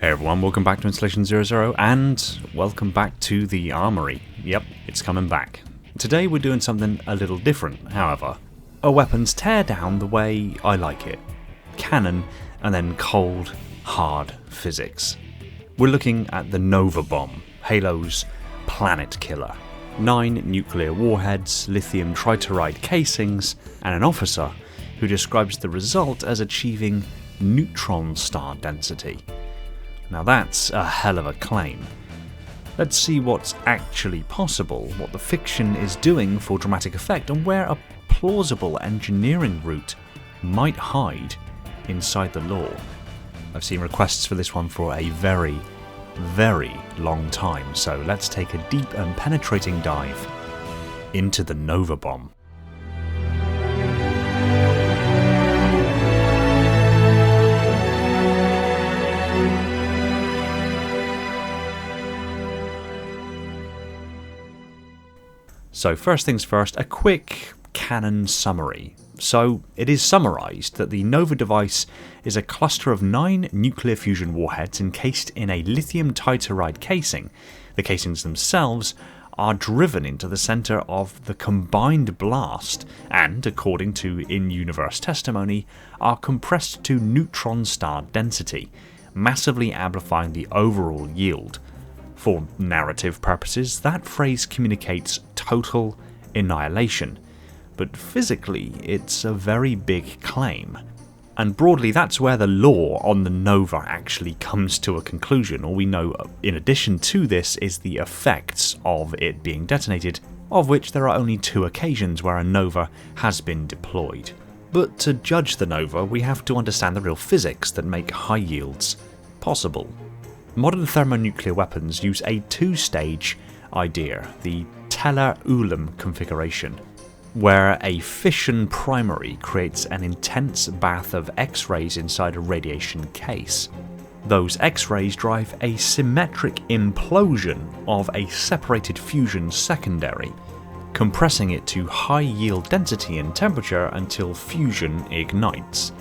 Hey everyone, welcome back to Installation 00 and welcome back to the Armory. Yep, it's coming back. Today we're doing something a little different, however. A weapons tear down the way I like it. Cannon and then cold, hard physics. We're looking at the Nova Bomb, Halo's planet killer. 9 nuclear warheads, lithium triteride casings, and an officer who describes the result as achieving neutron star density. Now that's a hell of a claim. Let's see what's actually possible, what the fiction is doing for dramatic effect, and where a plausible engineering route might hide inside the lore. I've seen requests for this one for a very, very long time, so let's take a deep and penetrating dive into the Nova Bomb. So first things first, a quick canon summary. So it is summarised that the Nova device is a cluster of 9 nuclear fusion warheads encased in a lithium triteride casing. The casings themselves are driven into the centre of the combined blast and, according to in-universe testimony, are compressed to neutron star density, massively amplifying the overall yield. For narrative purposes, that phrase communicates total annihilation, but physically it's a very big claim. And broadly, that's where the lore on the Nova actually comes to a conclusion. All we know in addition to this is the effects of it being detonated, of which there are only 2 occasions where a Nova has been deployed. But to judge the Nova, we have to understand the real physics that make high yields possible. Modern thermonuclear weapons use a 2-stage idea, the Teller-Ulam configuration, where a fission primary creates an intense bath of X-rays inside a radiation case. Those X-rays drive a symmetric implosion of a separated fusion secondary, compressing it to high yield density and temperature until fusion ignites.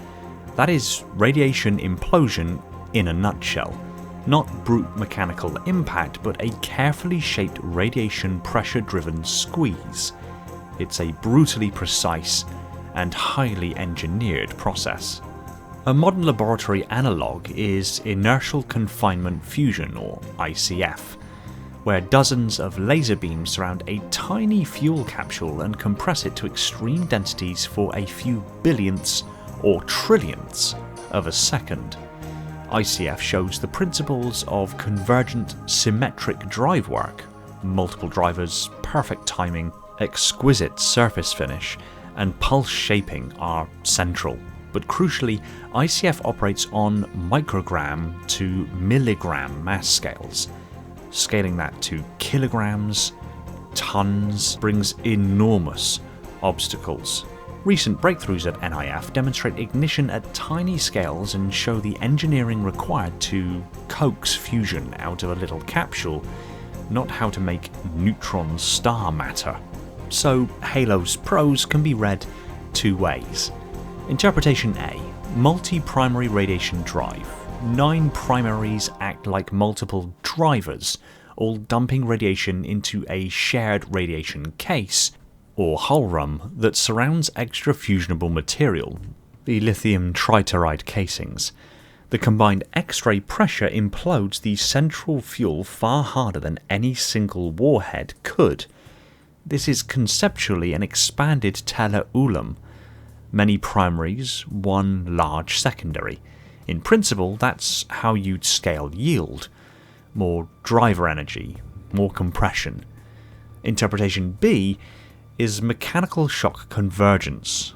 That is radiation implosion in a nutshell. Not brute mechanical impact, but a carefully shaped radiation pressure-driven squeeze. It's a brutally precise and highly engineered process. A modern laboratory analogue is inertial confinement fusion, or ICF, where dozens of laser beams surround a tiny fuel capsule and compress it to extreme densities for a few billionths or trillionths of a second. ICF shows the principles of convergent symmetric drive work. Multiple drivers, perfect timing, exquisite surface finish, and pulse shaping are central. But crucially, ICF operates on microgram to milligram mass scales. Scaling that to kilograms, tons, brings enormous obstacles. Recent breakthroughs at NIF demonstrate ignition at tiny scales and show the engineering required to coax fusion out of a little capsule, not how to make neutron star matter. So Halo's pros can be read 2 ways. Interpretation A. Multi-primary radiation drive. 9 primaries act like multiple drivers, all dumping radiation into a shared radiation case, or hulrum, that surrounds extra fusionable material, the lithium triteride casings. The combined X-ray pressure implodes the central fuel far harder than any single warhead could. This is conceptually an expanded Teller-Ulam. Many primaries, 1 large secondary. In principle, that's how you'd scale yield. More driver energy, more compression. Interpretation B is mechanical shock convergence.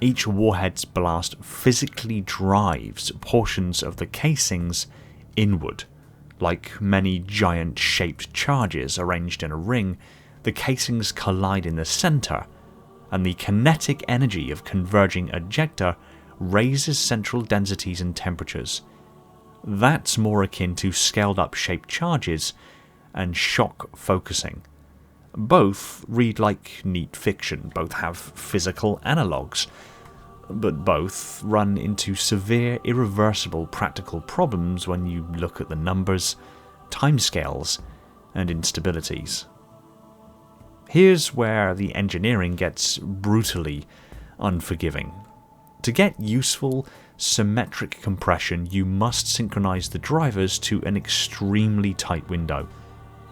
Each warhead's blast physically drives portions of the casings inward. Like many giant shaped charges arranged in a ring, the casings collide in the centre, and the kinetic energy of converging ejecta raises central densities and temperatures. That's more akin to scaled up shaped charges and shock focusing. Both read like neat fiction, both have physical analogues. but both run into severe, irreversible practical problems when you look at the numbers, timescales, and instabilities. Here's where the engineering gets brutally unforgiving. To get useful, symmetric compression, you must synchronize the drivers to an extremely tight window.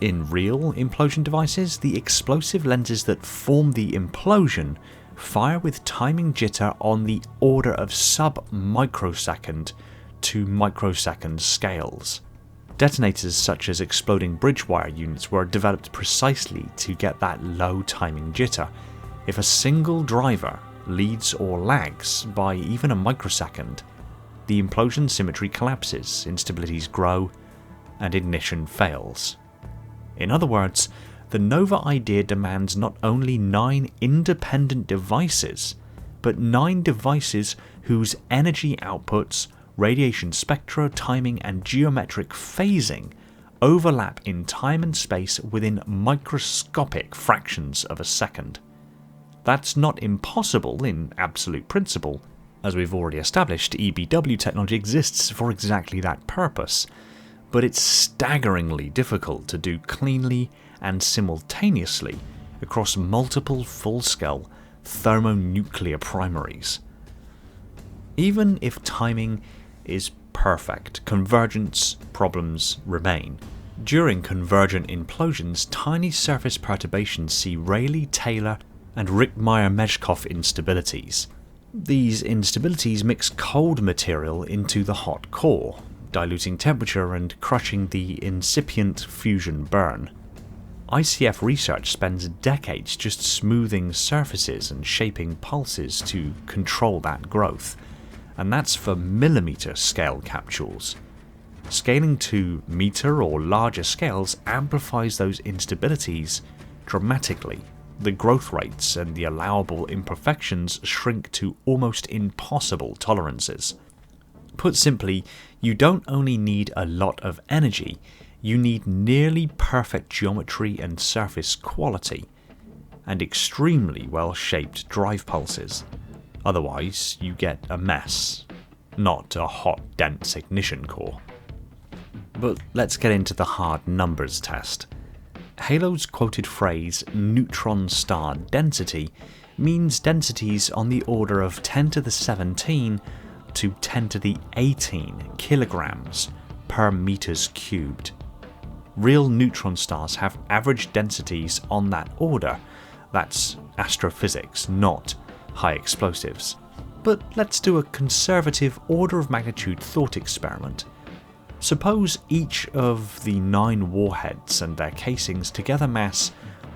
In real implosion devices, the explosive lenses that form the implosion fire with timing jitter on the order of sub-microsecond to microsecond scales. Detonators such as exploding bridge wire units were developed precisely to get that low timing jitter. If a single driver leads or lags by even a microsecond, the implosion symmetry collapses, instabilities grow, and ignition fails. In other words, the Nova idea demands not only 9 independent devices, but 9 devices whose energy outputs, radiation spectra, timing, and geometric phasing overlap in time and space within microscopic fractions of a second. That's not impossible in absolute principle. As we've already established, EBW technology exists for exactly that purpose, but it's staggeringly difficult to do cleanly and simultaneously across multiple full-scale thermonuclear primaries. Even if timing is perfect, convergence problems remain. During convergent implosions, tiny surface perturbations see Rayleigh-Taylor and Richtmyer-Meshkov instabilities. These instabilities mix cold material into the hot core, diluting temperature and crushing the incipient fusion burn. ICF research spends decades just smoothing surfaces and shaping pulses to control that growth, and that's for millimeter scale capsules. Scaling to meter or larger scales amplifies those instabilities dramatically. The growth rates and the allowable imperfections shrink to almost impossible tolerances. Put simply, you don't only need a lot of energy, you need nearly perfect geometry and surface quality, and extremely well-shaped drive pulses. Otherwise, you get a mess, not a hot, dense ignition core. But let's get into the hard numbers test. Halo's quoted phrase, neutron star density, means densities on the order of 10 to the 17 to 10 to the 18 kilograms per meters cubed. Real neutron stars have average densities on that order. That's astrophysics, not high explosives. But let's do a conservative order of magnitude thought experiment. Suppose each of the 9 warheads and their casings together mass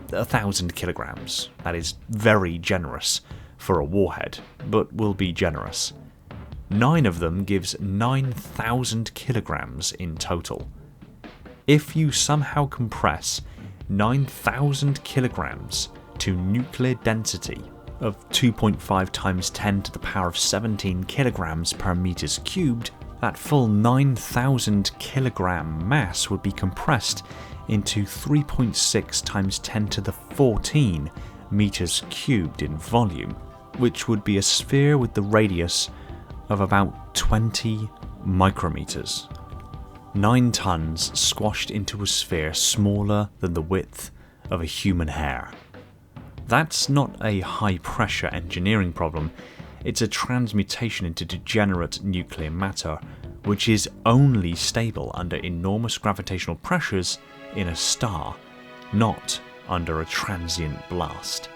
1,000 kilograms. That is very generous for a warhead, but will be generous. 9 of them gives 9,000 kilograms in total. If you somehow compress 9,000 kilograms to nuclear density of 2.5 times 10 to the power of 17 kilograms per meters cubed, that full 9,000 kilogram mass would be compressed into 3.6 times 10 to the 14 meters cubed in volume, which would be a sphere with the radius of about 20 micrometers. 9 tons squashed into a sphere smaller than the width of a human hair. That's not a high-pressure engineering problem, it's a transmutation into degenerate nuclear matter, which is only stable under enormous gravitational pressures in a star, not under a transient blast.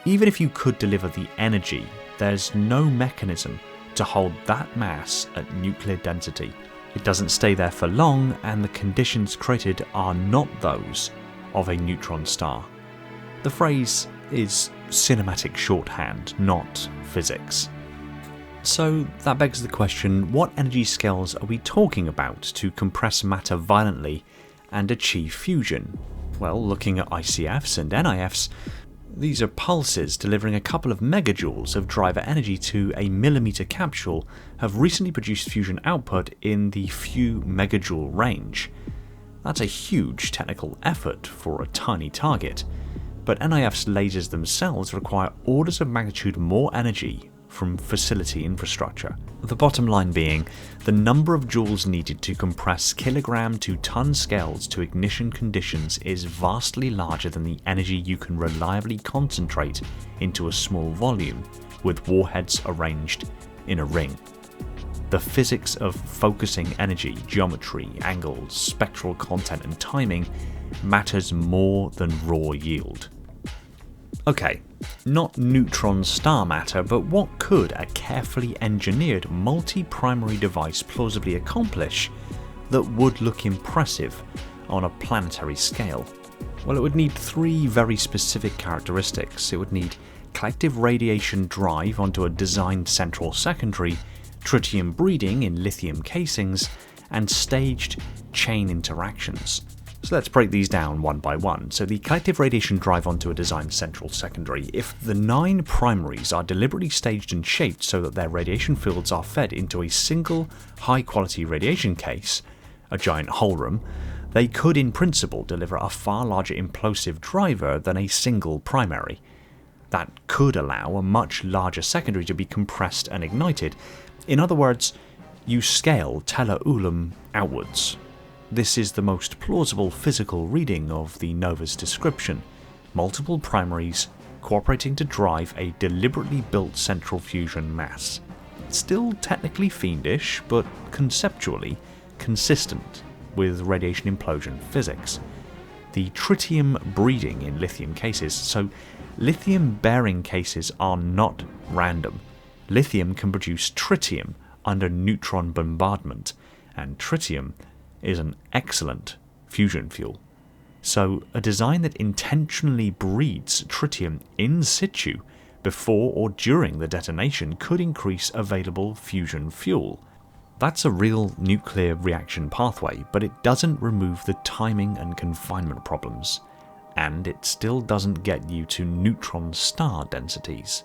Even if you could deliver the energy, there's no mechanism to hold that mass at nuclear density. It doesn't stay there for long, and the conditions created are not those of a neutron star. The phrase is cinematic shorthand, not physics. So that begs the question, what energy scales are we talking about to compress matter violently and achieve fusion? Well, looking at ICFs and NIFs, these are pulses delivering a couple of megajoules of driver energy to a millimeter capsule have recently produced fusion output in the few megajoule range. That's a huge technical effort for a tiny target, but NIF's lasers themselves require orders of magnitude more energy from facility infrastructure. The bottom line being, the number of joules needed to compress kilogram to ton scales to ignition conditions is vastly larger than the energy you can reliably concentrate into a small volume, with warheads arranged in a ring. The physics of focusing energy, geometry, angles, spectral content and timing matters more than raw yield. Okay, not neutron star matter, but what could a carefully engineered multi-primary device plausibly accomplish that would look impressive on a planetary scale? Well, it would need three very specific characteristics. It would need collective radiation drive onto a designed central secondary, tritium breeding in lithium casings, and staged chain interactions. So let's break these down one by one. So the collective radiation drive onto a designed central secondary. If the 9 primaries are deliberately staged and shaped so that their radiation fields are fed into a single high-quality radiation case, a giant hull room, they could in principle deliver a far larger implosive driver than a single primary. That could allow a much larger secondary to be compressed and ignited. In other words, you scale Teller Ulam outwards. This is the most plausible physical reading of the nova's description. Multiple primaries cooperating to drive a deliberately built central fusion mass. Still technically fiendish, but conceptually consistent with radiation implosion physics. The tritium breeding in lithium cases. So lithium bearing cases are not random. Lithium can produce tritium under neutron bombardment, and tritium is an excellent fusion fuel. So a design that intentionally breeds tritium in situ before or during the detonation could increase available fusion fuel. That's a real nuclear reaction pathway, but it doesn't remove the timing and confinement problems, and it still doesn't get you to neutron star densities.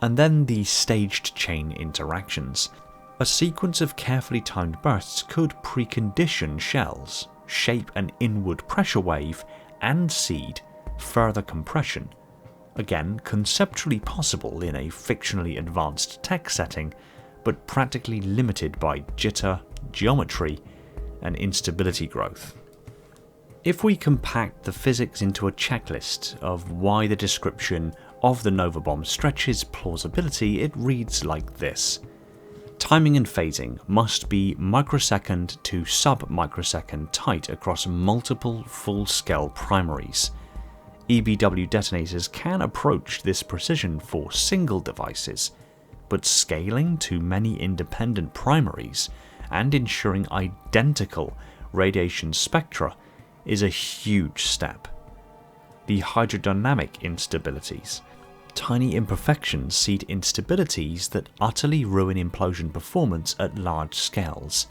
And then the staged chain interactions. A sequence of carefully timed bursts could precondition shells, shape an inward pressure wave, and seed further compression. Again, conceptually possible in a fictionally advanced tech setting, but practically limited by jitter, geometry, and instability growth. If we compact the physics into a checklist of why the description of the Nova bomb stretches plausibility, it reads like this. Timing and phasing must be microsecond to sub-microsecond tight across multiple full-scale primaries. EBW detonators can approach this precision for single devices, but scaling to many independent primaries and ensuring identical radiation spectra is a huge step. The hydrodynamic instabilities. Tiny imperfections seed instabilities that utterly ruin implosion performance at large scales.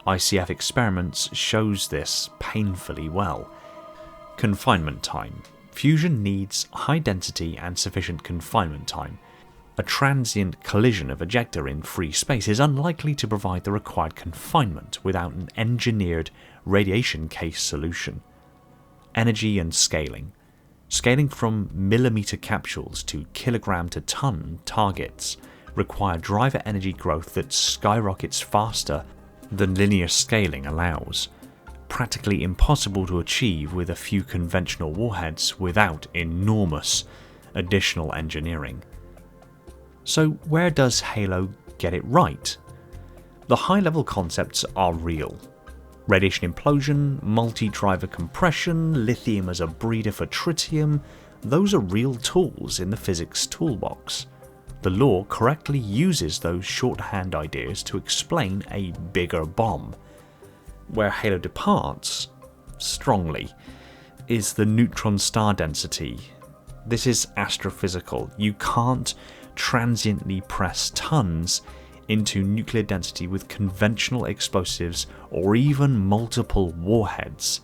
ICF experiments shows this painfully well. Confinement time. Fusion needs high density and sufficient confinement time. A transient collision of ejector in free space is unlikely to provide the required confinement without an engineered radiation case solution. Energy and scaling. Scaling from millimeter capsules to kilogram to ton targets require driver energy growth that skyrockets faster than linear scaling allows. Practically impossible to achieve with a few conventional warheads without enormous additional engineering. So where does Halo get it right? The high-level concepts are real. Radiation implosion, multi-driver compression, lithium as a breeder for tritium, those are real tools in the physics toolbox. The law correctly uses those shorthand ideas to explain a bigger bomb. Where Halo departs, strongly, is the neutron star density. This is astrophysical. You can't transiently press tons into nuclear density with conventional explosives or even multiple warheads.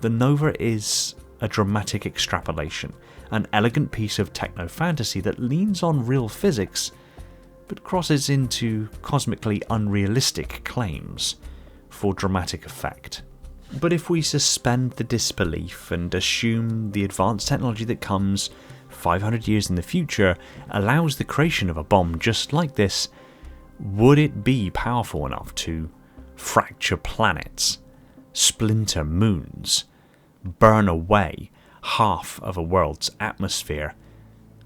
The Nova is a dramatic extrapolation, an elegant piece of techno-fantasy that leans on real physics but crosses into cosmically unrealistic claims for dramatic effect. But if we suspend the disbelief and assume the advanced technology that comes 500 years in the future allows the creation of a bomb just like this, would it be powerful enough to fracture planets, splinter moons, burn away half of a world's atmosphere,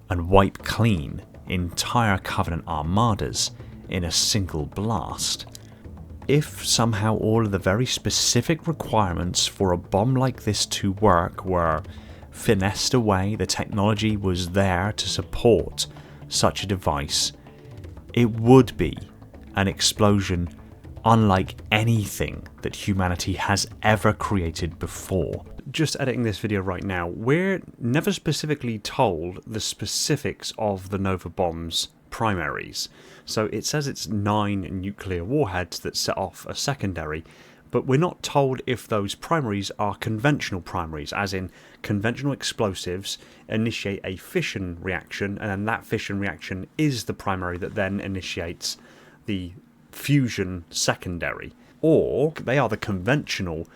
and wipe clean entire Covenant armadas in a single blast? If somehow all of the very specific requirements for a bomb like this to work were finessed away, the technology was there to support such a device, it would be an explosion unlike anything that humanity has ever created before. Just editing this video right now, we're never specifically told the specifics of the Nova bomb's primaries. So it says it's 9 nuclear warheads that set off a secondary, but we're not told if those primaries are conventional primaries, as in conventional explosives initiate a fission reaction, and then that fission reaction is the primary that then initiates the fusion secondary, or they are the conventional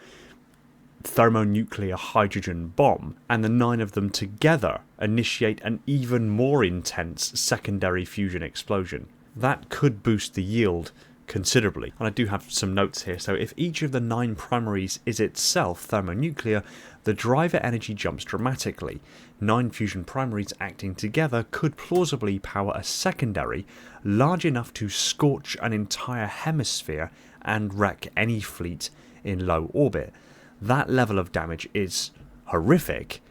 thermonuclear hydrogen bomb, and the 9 of them together initiate an even more intense secondary fusion explosion. That could boost the yield considerably. And I do have some notes here. So if each of the 9 primaries is itself thermonuclear, the driver energy jumps dramatically. 9 fusion primaries acting together could plausibly power a secondary large enough to scorch an entire hemisphere and wreck any fleet in low orbit. That level of damage is horrific,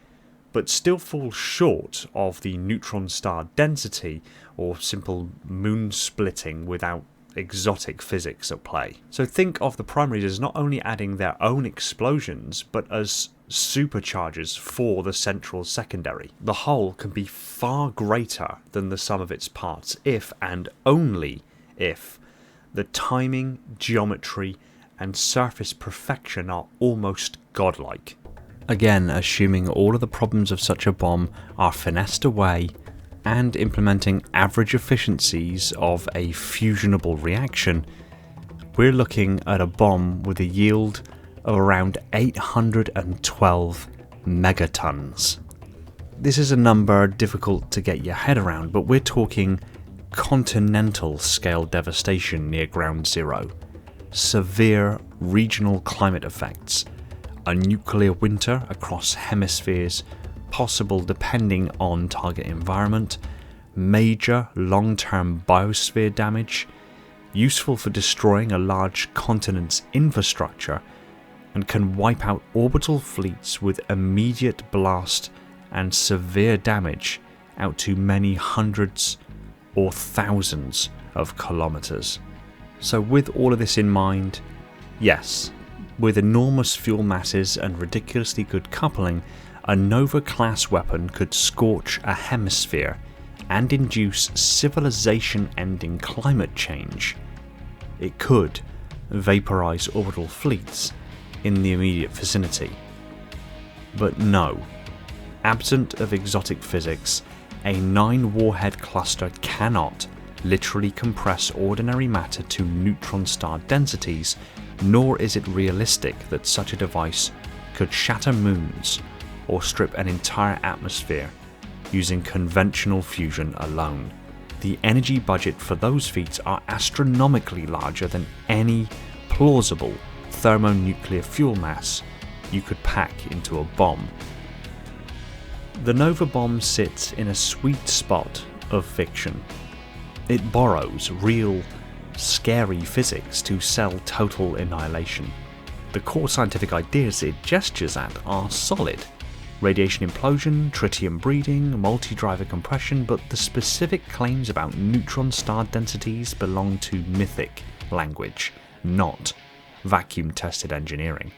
but still falls short of the neutron star density or simple moon splitting without exotic physics at play. So think of the primaries as not only adding their own explosions, but as superchargers for the central secondary. The whole can be far greater than the sum of its parts if, and only if, the timing, geometry, and surface perfection are almost godlike. Again, assuming all of the problems of such a bomb are finessed away, and implementing average efficiencies of a fusionable reaction, we're looking at a bomb with a yield of around 812 megatons. This is a number difficult to get your head around, but we're talking continental scale devastation near ground zero, severe regional climate effects, a nuclear winter across hemispheres, possible depending on target environment, major long-term biosphere damage, useful for destroying a large continent's infrastructure, and can wipe out orbital fleets with immediate blast and severe damage out to many hundreds or thousands of kilometers. So with all of this in mind, yes, with enormous fuel masses and ridiculously good coupling, a Nova-class weapon could scorch a hemisphere and induce civilization-ending climate change. It could vaporize orbital fleets in the immediate vicinity. But no, absent of exotic physics, a 9-warhead cluster cannot literally compress ordinary matter to neutron star densities, nor is it realistic that such a device could shatter moons or strip an entire atmosphere using conventional fusion alone. The energy budget for those feats are astronomically larger than any plausible thermonuclear fuel mass you could pack into a bomb. The Nova bomb sits in a sweet spot of fiction. It borrows real, scary physics to sell total annihilation. The core scientific ideas it gestures at are solid. Radiation implosion, tritium breeding, multi-driver compression, but the specific claims about neutron star densities belong to mythic language, not vacuum-tested engineering.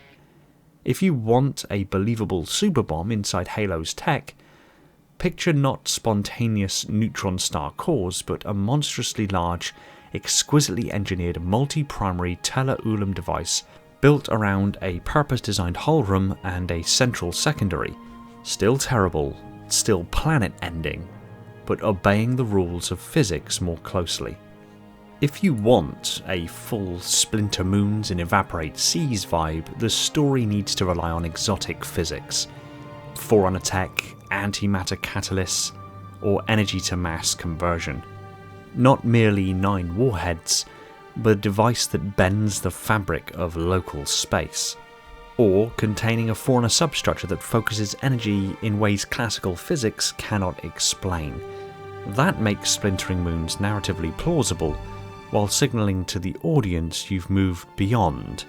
If you want a believable superbomb inside Halo's tech, picture not spontaneous neutron star cores, but a monstrously large, exquisitely engineered multi-primary tele-ulam device built around a purpose-designed hull room and a central secondary. Still terrible, still planet-ending, but obeying the rules of physics more closely. If you want a full splinter moons and evaporate seas vibe, the story needs to rely on exotic physics. Forerunner tech, antimatter catalysts, or energy to mass conversion. Not merely 9 warheads, but a device that bends the fabric of local space. Or containing a fauna substructure that focuses energy in ways classical physics cannot explain. That makes Splintering Moons narratively plausible, while signalling to the audience you've moved beyond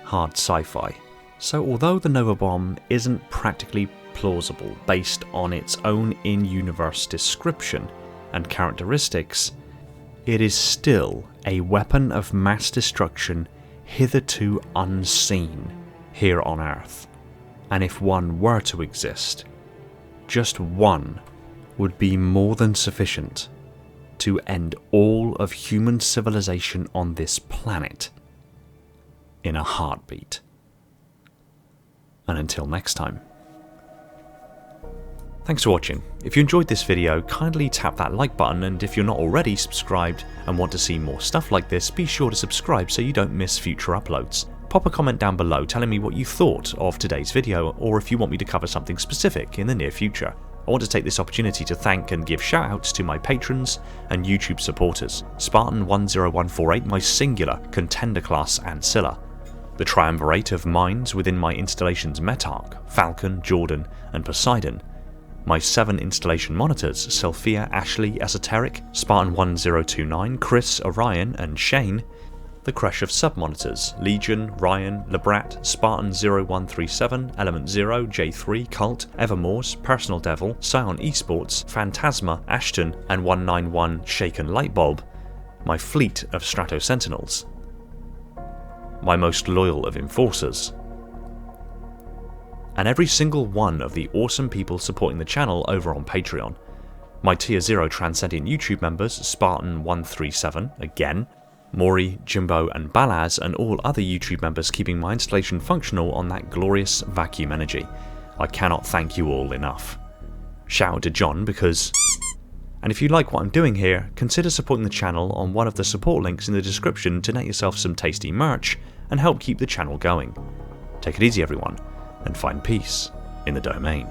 hard sci-fi. So although the Nova Bomb isn't practically plausible based on its own in-universe description and characteristics, it is still a weapon of mass destruction hitherto unseen here on Earth. And if one were to exist, just one would be more than sufficient to end all of human civilization on this planet in a heartbeat. And until next time. Thanks for watching. If you enjoyed this video, kindly tap that like button, and if you're not already subscribed and want to see more stuff like this, be sure to subscribe so you don't miss future uploads. Pop a comment down below telling me what you thought of today's video, or if you want me to cover something specific in the near future. I want to take this opportunity to thank and give shoutouts to my patrons and YouTube supporters: Spartan10148, my singular Contender class Ancilla, the triumvirate of minds within my installations Metarch, Falcon, Jordan and Poseidon, my 7 installation monitors Sophia, Ashley, Esoteric, Spartan1029, Chris, Orion and Shane, the crush of sub-monitors Legion, Ryan, Lebrat, Spartan0137, Element 0, J3, Cult, Evermore's, Personal Devil, Scion Esports, Phantasma, Ashton and 191 Shaken Lightbulb, my fleet of Strato Sentinels, my most loyal of Enforcers, and every single one of the awesome people supporting the channel over on Patreon. My Tier 0 Transcendent YouTube members Spartan137, again, Maury, Jimbo and Balaz, and all other YouTube members keeping my installation functional on that glorious vacuum energy. I cannot thank you all enough. Shout out to John because... And if you like what I'm doing here, consider supporting the channel on one of the support links in the description to net yourself some tasty merch and help keep the channel going. Take it easy everyone, and find peace in the domain.